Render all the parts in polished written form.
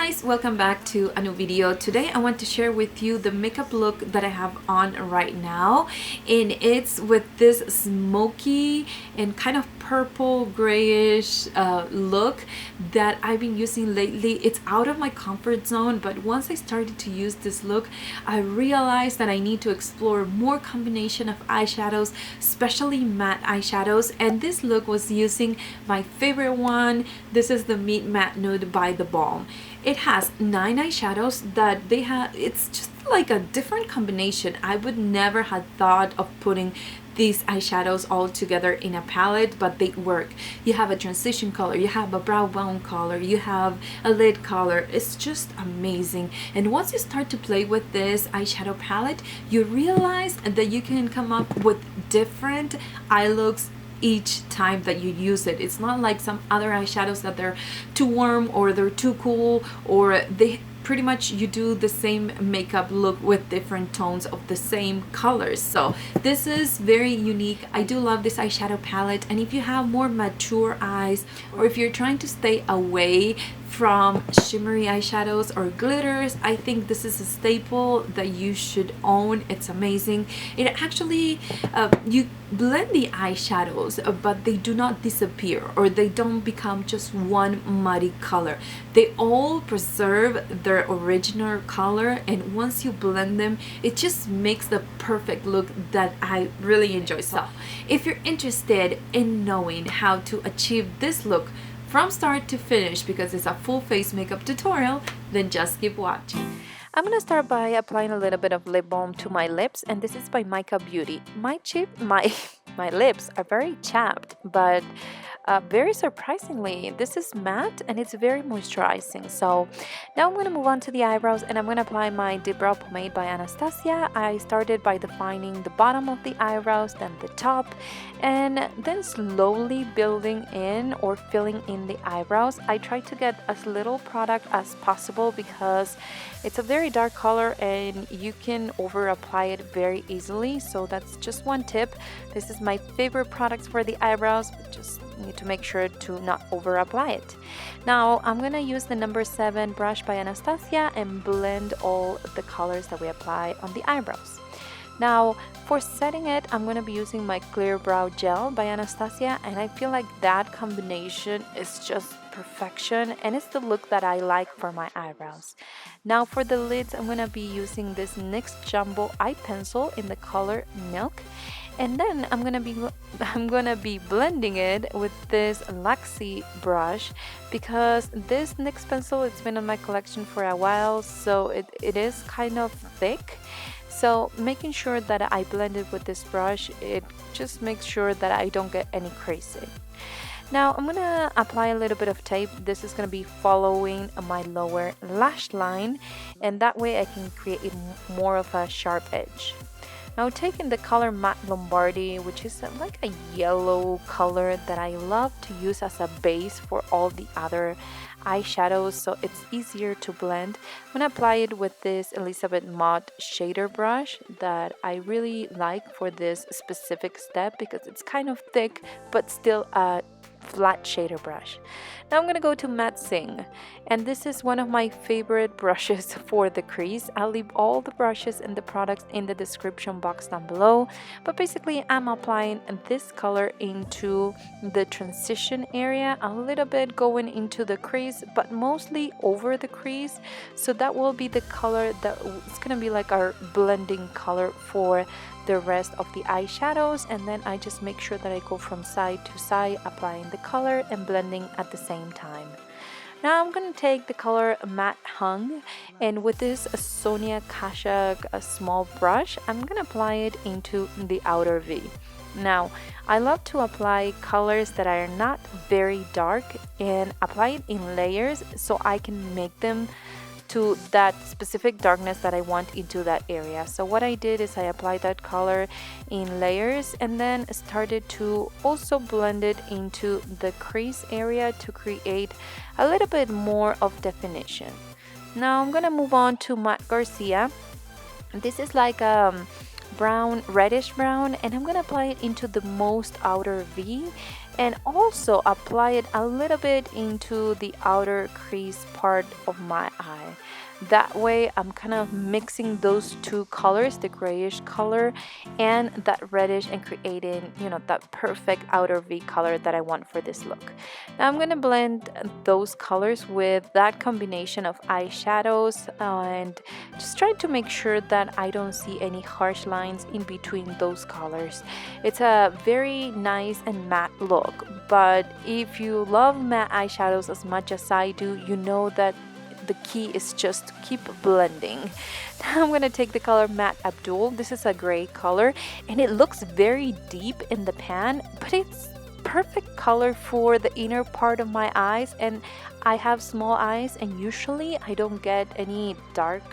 guys, welcome back to a new video. Today I want to share with you the makeup look that I have on right now, and it's with this smoky and kind of purple grayish look that I've been using lately. It's out of my comfort zone, but once I started to use this look, I realized that I need to explore more combination of eyeshadows, especially matte eyeshadows, and this look was using my favorite one. This is the Meet Matte Nude by theBalm. It has 9 eyeshadows that they have. It's just like a different combination. I would never have thought of putting these eyeshadows all together in a palette, but they work. You have a transition color, you have a brow bone color, you have a lid color. It's just amazing. And once you start to play with this eyeshadow palette, you realize that you can come up with different eye looks each time that you use it. It's not like some other eyeshadows that they're too warm or they're too cool, or they pretty much you do the same makeup look with different tones of the same colors. So this is very unique. I do love this eyeshadow palette, and if you have more mature eyes, or if you're trying to stay away from shimmery eyeshadows or glitters, I think this is a staple that you should own. It's amazing. It actually you blend the eyeshadows, but they do not disappear, or they don't become just one muddy color. They all preserve their original color, and once you blend them, it just makes the perfect look that I really enjoy. So if you're interested in knowing how to achieve this look from start to finish, because it's a full face makeup tutorial, then just keep watching. I'm gonna start by applying a little bit of lip balm to my lips, and this is by MICA Beauty. My lips are very chapped, but very surprisingly, this is matte and it's very moisturizing. So now I'm going to move on to the eyebrows, and I'm going to apply my Dipbrow pomade by Anastasia. I started by defining the bottom of the eyebrows, then the top, and then slowly building in or filling in the eyebrows. I try to get as little product as possible because it's a very dark color and you can over apply it very easily. So that's just one tip. This is my favorite product for the eyebrows, but just need to make sure to not over apply it. Now I'm gonna use the number 7 brush by Anastasia and blend all the colors that we apply on the eyebrows. Now for setting it, I'm going to be using my clear brow gel by Anastasia, and I feel like that combination is just perfection, and it's the look that I like for my eyebrows. Now for the lids, I'm going to be using this NYX Jumbo Eye Pencil in the color Milk, and then I'm gonna be blending it with this Luxie brush, because this NYX pencil, it's been in my collection for a while, so it is kind of thick. So making sure that I blend it with this brush, it just makes sure that I don't get any crazy. Now I'm gonna apply a little bit of tape. This is gonna be following my lower lash line, and that way I can create more of a sharp edge. Now taking the color Matte Lombardi, which is like a yellow color that I love to use as a base for all the other eyeshadows, so it's easier to blend. I'm gonna apply it with this Elizabeth Mott shader brush that I really like for this specific step, because it's kind of thick but still a flat shader brush. Now I'm gonna go to Matte Singh, and this is one of my favorite brushes for the crease. I'll leave all the brushes and the products in the description box down below, but basically I'm applying this color into the transition area, a little bit going into the crease, but mostly over the crease. So that will be the color that it's gonna be like our blending color for the rest of the eyeshadows, and then I just make sure that I go from side to side applying the color and blending at the same time. Now I'm going to take the color Matte Hung, and with this Sonia Kashuk a small brush, I'm going to apply it into the outer V. Now I love to apply colors that are not very dark and apply it in layers, so I can make them to that specific darkness that I want into that area. So what I did is I applied that color in layers, and then started to also blend it into the crease area to create a little bit more of definition. Now I'm gonna move on to Matte Garcia. This is like brown, reddish brown, and I'm gonna apply it into the most outer V, and also apply it a little bit into the outer crease part of my eye. That way I'm kind of mixing those two colors, the grayish color and that reddish, and creating, you know, that perfect outer V color that I want for this look. Now I'm going to blend those colors with that combination of eyeshadows and just try to make sure that I don't see any harsh lines in between those colors. It's a very nice and matte look, but if you love matte eyeshadows as much as I do, you know that the key is just to keep blending. Now I'm going to take the color Matte Abdul. This is a gray color and it looks very deep in the pan, but it's perfect color for the inner part of my eyes, and I have small eyes and usually I don't get any dark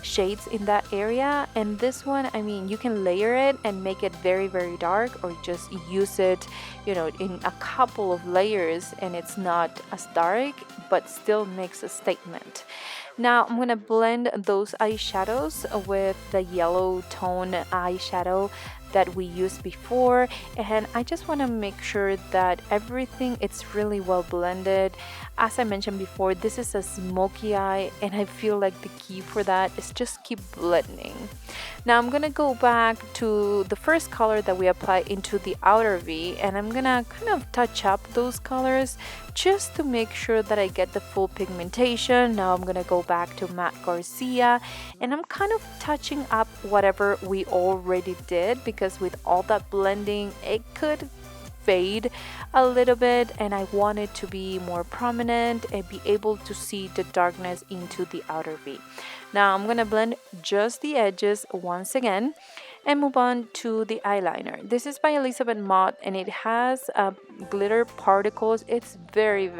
shades in that area. And this one, I mean, you can layer it and make it very dark, or just use it, you know, in a couple of layers and it's not as dark but still makes a statement. Now I'm gonna blend those eyeshadows with the yellow tone eyeshadow that we used before, and I just want to make sure that everything it's really well blended. As I mentioned before, this is a smoky eye and I feel like the key for that is just keep blending. Now I'm gonna go back to the first color that we applied into the outer V, and I'm gonna kind of touch up those colors just to make sure that I get the full pigmentation. Now I'm gonna go back to Matte Garcia and I'm kind of touching up whatever we already did, because with all that blending it could fade a little bit and I want it to be more prominent and be able to see the darkness into the outer V. Now I'm gonna blend just the edges once again and move on to the eyeliner. This is by Elizabeth Mott and it has glitter particles. It's very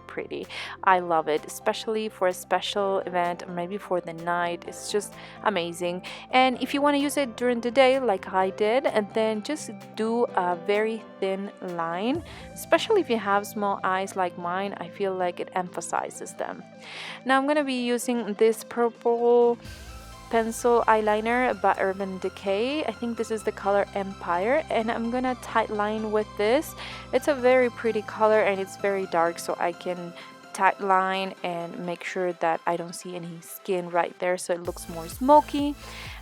pretty. I love it, especially for a special event or maybe for the night. It's just amazing. And if you want to use it during the day like I did, and then just do a very thin line, especially if you have small eyes like mine, I feel like it emphasizes them. Now I'm going to be using this purple pencil eyeliner by Urban Decay. I think this is the color Empire, and I'm gonna tight line with this. It's a very pretty color and it's very dark, so I can tight line and make sure that I don't see any skin right there, so it looks more smoky.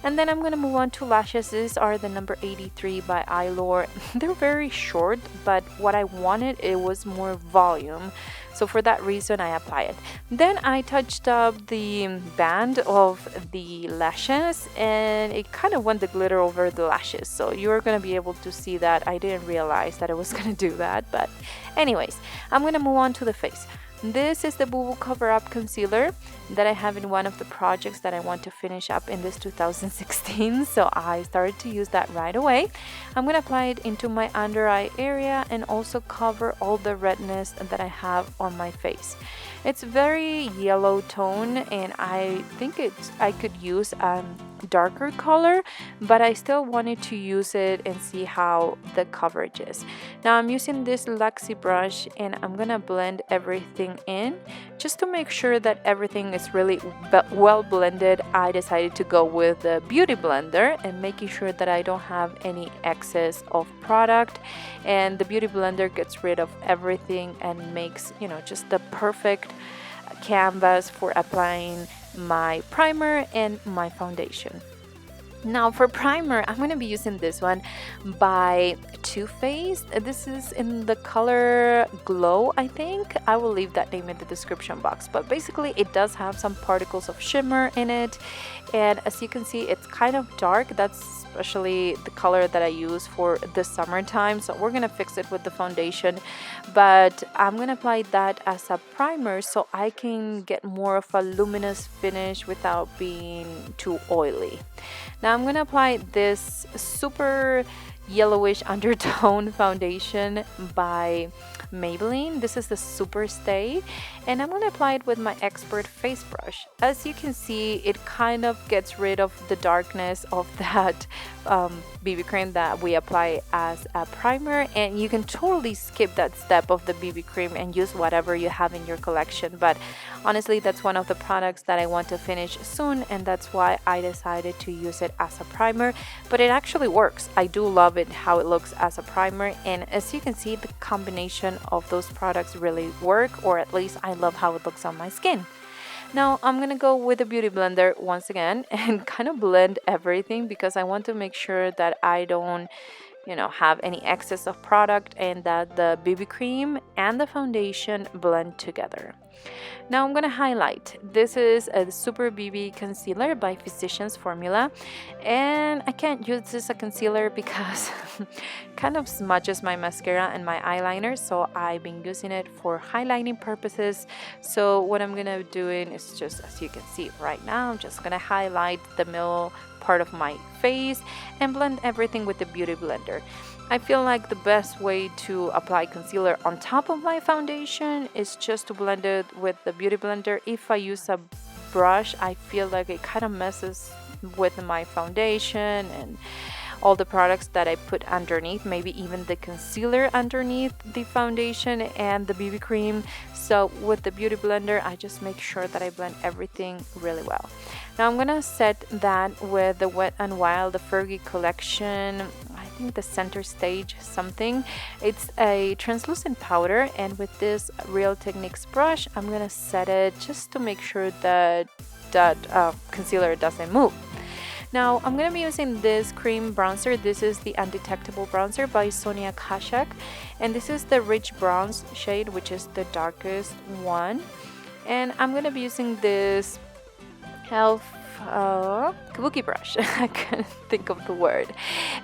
And then I'm gonna move on to lashes. These are the number 83 by Eyelure. They're very short, but what I wanted, it was more volume, so for that reason I apply it. Then I touched up the band of the lashes and it kind of went the glitter over the lashes, so you're gonna be able to see that. I didn't realize that I was gonna do that, but anyways, I'm gonna move on to the face. This is the Boo Boo Cover Up Concealer that I have in one of the projects that I want to finish up in this 2016, so I started to use that right away. I'm going to apply it into my under eye area and also cover all the redness that I have on my face. It's very yellow tone and I think I could use darker color, but I still wanted to use it and see how the coverage is. Now I'm using this Luxie brush and I'm gonna blend everything in just to make sure that everything is really well blended. I decided to go with the Beauty Blender and making sure that I don't have any excess of product, and the Beauty Blender gets rid of everything and makes, you know, just the perfect canvas for applying my primer and my foundation. Now for primer, I'm going to be using this one by Too Faced. This is in the color Glow, I think. I will leave that name in the description box, but basically it does have some particles of shimmer in it, and as you can see it's kind of dark. That's especially the color that I use for the summertime, so we're gonna fix it with the foundation, but I'm gonna apply that as a primer so I can get more of a luminous finish without being too oily. Now I'm gonna apply this super yellowish undertone foundation by Maybelline. This is the Super Stay, and I'm going to apply it with my Expert face brush. As you can see, it kind of gets rid of the darkness of that BB cream that we apply as a primer, and you can totally skip that step of the BB cream and use whatever you have in your collection. But honestly, that's one of the products that I want to finish soon, and that's why I decided to use it as a primer. But it actually works. I do love it how it looks as a primer, and as you can see, the combination of those products really work, or at least I love how it looks on my skin. Now I'm gonna go with a beauty blender once again and kind of blend everything, because I want to make sure that I don't have any excess of product and that the BB cream and the foundation blend together. Now I'm gonna highlight. This is a Super BB concealer by Physicians Formula, and I can't use this as a concealer because kind of smudges my mascara and my eyeliner, so I've been using it for highlighting purposes. So what I'm gonna doing is just, as you can see right now, I'm just gonna highlight the middle part of my face and blend everything with the beauty blender. I feel like the best way to apply concealer on top of my foundation is just to blend it with the beauty blender. If I use a brush, I feel like it kind of messes with my foundation and all the products that I put underneath, maybe even the concealer underneath the foundation and the BB cream. So with the beauty blender, I just make sure that I blend everything really well. Now I'm gonna set that with the Wet n Wild, the Fergie collection, I think the Center Stage something. It's a translucent powder, and with this Real Techniques brush, I'm gonna set it just to make sure that concealer doesn't move. Now I'm going to be using this cream bronzer. This is the Undetectable Bronzer by Sonia Kashuk, and this is the Rich Bronze shade, which is the darkest one. And I'm going to be using this Elf kabuki brush. I couldn't think of the word.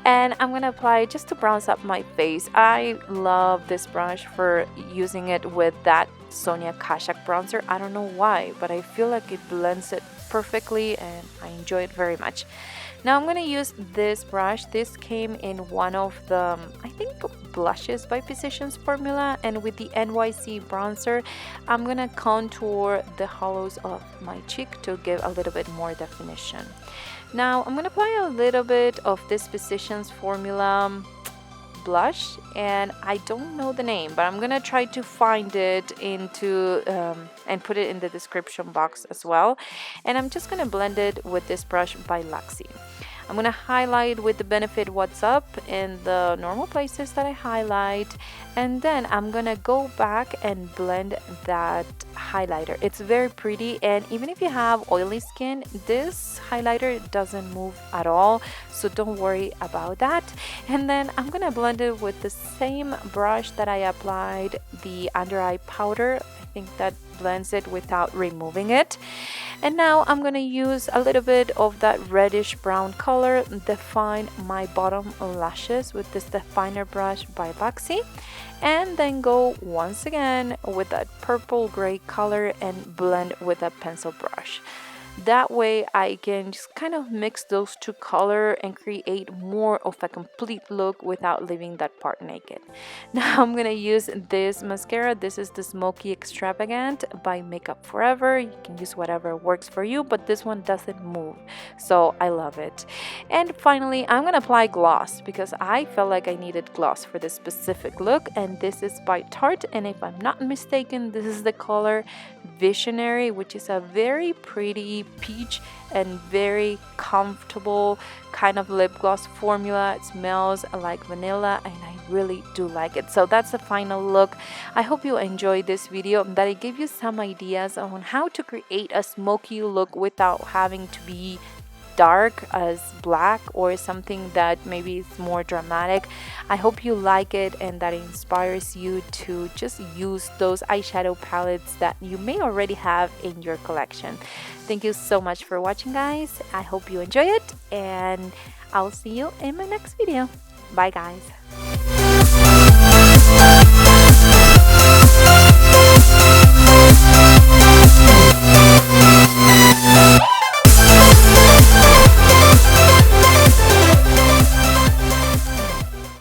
And I'm going to apply it just to bronze up my face. I love this brush for using it with that Sonia Kashuk bronzer. I don't know why, but I feel like it blends it perfectly and I enjoy it very much. Now I'm going to use this brush. This came in one of the, I think, blushes by Physicians Formula, and with the NYC bronzer, I'm going to contour the hollows of my cheek to give a little bit more definition. Now I'm going to apply a little bit of this Physicians Formula blush, and I don't know the name, but I'm gonna try to find it into and put it in the description box as well. And I'm just gonna blend it with this brush by Luxie. I'm gonna highlight with the Benefit What's Up in the normal places that I highlight, and then I'm gonna go back and blend that highlighter. It's very pretty, and even if you have oily skin, this highlighter doesn't move at all, so don't worry about that. And then I'm gonna blend it with the same brush that I applied the under eye powder. I think that blends it without removing it. And now I'm gonna use a little bit of that reddish brown color, define my bottom lashes with this definer brush by Luxie, and then go once again with that purple gray color and blend with a pencil brush. That way I can just kind of mix those two colors and create more of a complete look without leaving that part naked. Now I'm gonna use this mascara. This is the Smokey Extravagant by Makeup Forever. You can use whatever works for you, but this one doesn't move, so I love it. And finally, I'm gonna apply gloss because I felt like I needed gloss for this specific look, and this is by Tarte, and if I'm not mistaken, this is the color Visionary, which is a very pretty peach and very comfortable kind of lip gloss formula. It smells like vanilla and I really do like it. So that's the final look. I hope you enjoyed this video, that it gave you some ideas on how to create a smoky look without having to be dark as black or something that maybe is more dramatic. I hope you like it and that it inspires you to just use those eyeshadow palettes that you may already have in your collection. Thank you so much for watching, guys. I hope you enjoy it, and I'll see you in my next video. Bye, guys.